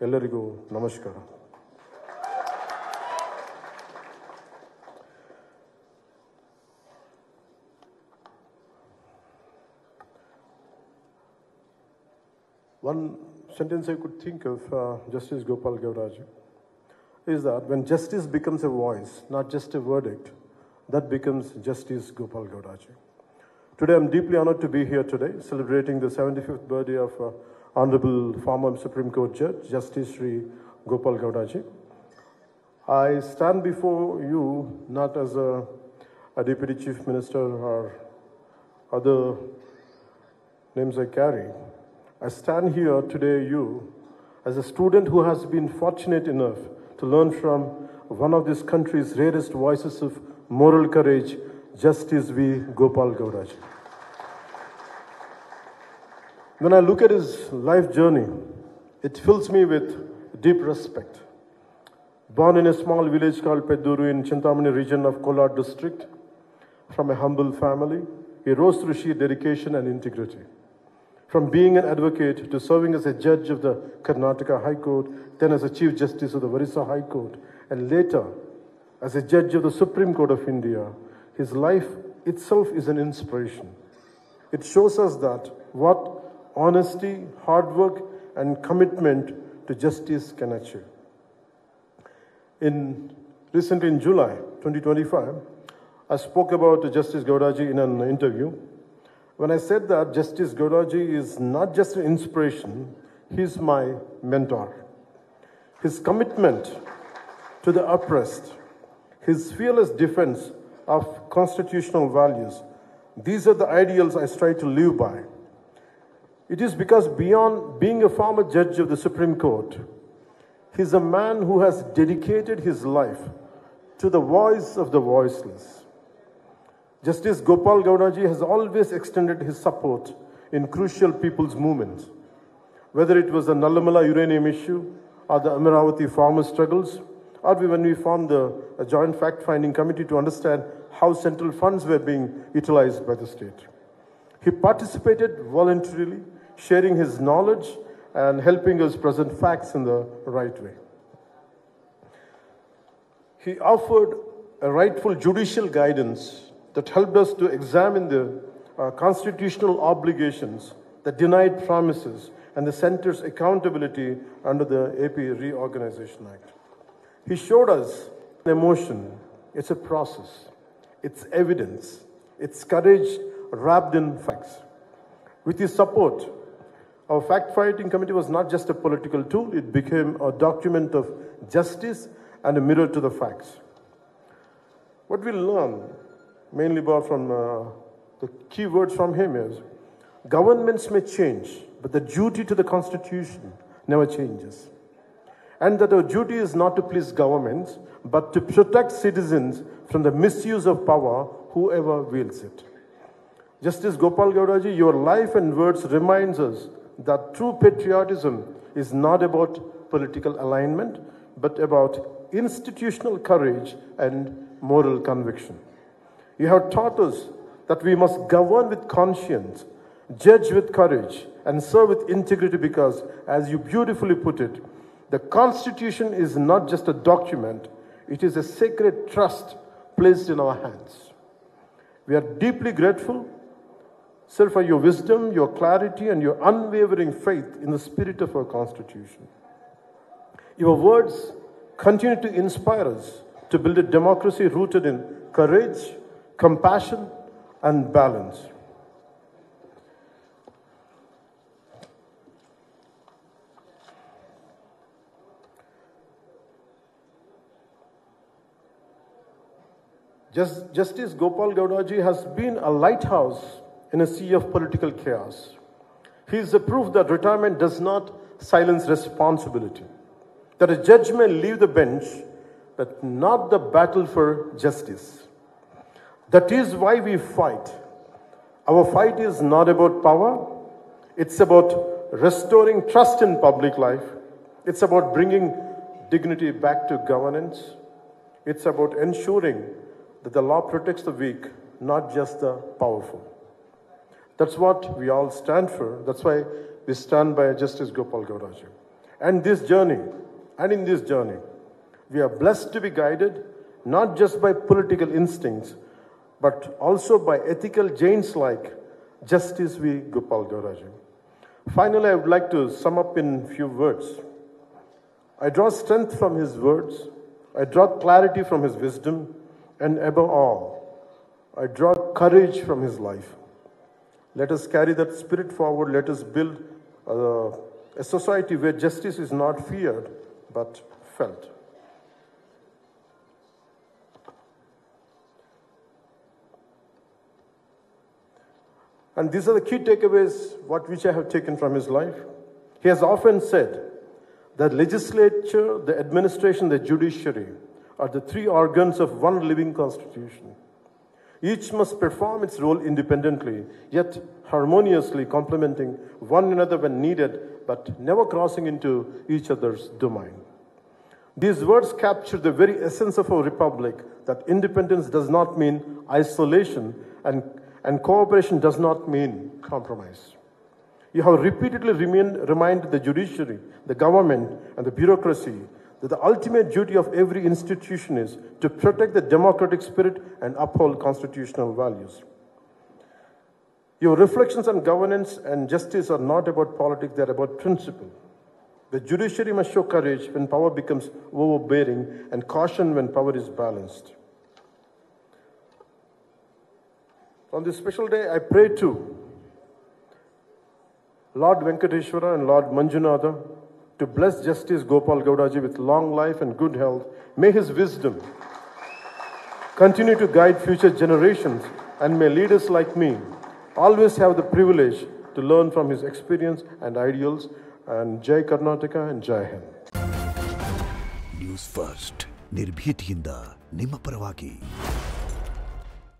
ಎಲ್ಲರಿಗೂ ನಮಸ್ಕಾರ. One sentence I could think of Justice Gopala Gowdaರ is that when justice becomes a voice, not just a verdict, that becomes Justice Gopala Gowdaರ. Today I'm deeply honored to be here today, celebrating the 75th birthday of Honorable former Supreme Court Judge, Justice Sri Gopala Gowdaರ. I stand before you not as a Deputy Chief Minister or other names I carry. I stand here today, you, as a student who has been fortunate enough to learn from one of this country's rarest voices of moral courage, Justice V. Gopala Gowdaರ. When I look at his life journey, it fills me with deep respect. Born in a small village called Pedduru in Chintamani region of Kolar district, from a humble family, he rose through sheer dedication and integrity. From being an advocate to serving as a judge of the Karnataka High Court, then as a Chief Justice of the Orissa High Court, and later as a judge of the Supreme Court of India, his life itself is an inspiration. It shows us that what honesty, hard work, and commitment to justice can achieve. Recently in July 2025, I spoke about Justice Gowdaರ in an interview. When I said that Justice Gowdaರ is not just an inspiration, he's my mentor. His commitment to the oppressed, his fearless defense of constitutional values, these are the ideals I strive to live by. It is because beyond being a former judge of the Supreme Court, he's a man who has dedicated his life to the voice of the voiceless. Justice Gopala Gowdaರ has always extended his support in crucial people's movements. Whether it was the Nallamala uranium issue or the Amaravati farmer struggles, or when we formed a joint fact-finding committee to understand how central funds were being utilized by the state. He participated voluntarily, sharing his knowledge and helping us present facts in the right way. He offered a rightful judicial guidance that helped us to examine the constitutional obligations, the denied promises, and the center's accountability under the AP Reorganization Act. He showed us emotion. It's a process. It's evidence. It's courage wrapped in facts. With his support, our fact-fighting committee was not just a political tool, it became a document of justice and a mirror to the facts. What we learned, mainly from the key words from him, is governments may change, but the duty to the Constitution never changes. And that our duty is not to please governments, but to protect citizens from the misuse of power, whoever wields it. Justice Gopala Gowdaರ, your life and words reminds us that true patriotism is not about political alignment, but about institutional courage and moral conviction. You have taught us that we must govern with conscience, judge with courage, and serve with integrity because, as you beautifully put it, the Constitution is not just a document, it is a sacred trust placed in our hands. We are deeply grateful, sir, for your wisdom, your clarity, and your unwavering faith in the spirit of our Constitution. Your words continue to inspire us to build a democracy rooted in courage, compassion, and balance. Justice Gopala Gowdaರ has been a lighthouse in a sea of political chaos. He is the proof that retirement does not silence responsibility, that a judge may leave the bench, but not the battle for justice. That is why we fight. Our fight is not about power, it's about restoring trust in public life, it's about bringing dignity back to governance, it's about ensuring that the law protects the weak, not just the powerful. That's what we all stand for. That's why we stand by Justice Gopala Gowdaರ. And in this journey, we are blessed to be guided not just by political instincts, but also by ethical giants like Justice V. Gopala Gowdaji. Finally, I would like to sum up in few words. I draw strength from his words, I draw clarity from his wisdom, and above all, I draw courage from his life. Let us carry that spirit forward. Let us build a society where justice is not feared, but felt. And these are the key takeaways which I have taken from his life. He has often said that legislature, the administration, the judiciary are the three organs of one living constitution. Each must perform its role independently, yet harmoniously complementing one another when needed, but never crossing into each other's domain. These words capture the very essence of our republic, that independence does not mean isolation and cooperation does not mean compromise. You have repeatedly reminded the judiciary, the government, and the bureaucracy that the ultimate duty of every institution is to protect the democratic spirit and uphold constitutional values. Your reflections on governance and justice are not about politics, they are about principle. The judiciary must show courage when power becomes overbearing and caution when power is balanced. On this special day, I pray to Lord Venkateshwara and Lord Manjunatha to bless Justice Gopala Gowdaji with long life and good health. May his wisdom continue to guide future generations, and may leaders like me always have the privilege to learn from his experience and ideals. And Jai Karnataka and Jai Hind. News First, ನಿರ್ಭೀತಿಯಿಂದ ನಿಮ್ಮ ಪರವಾಗಿ.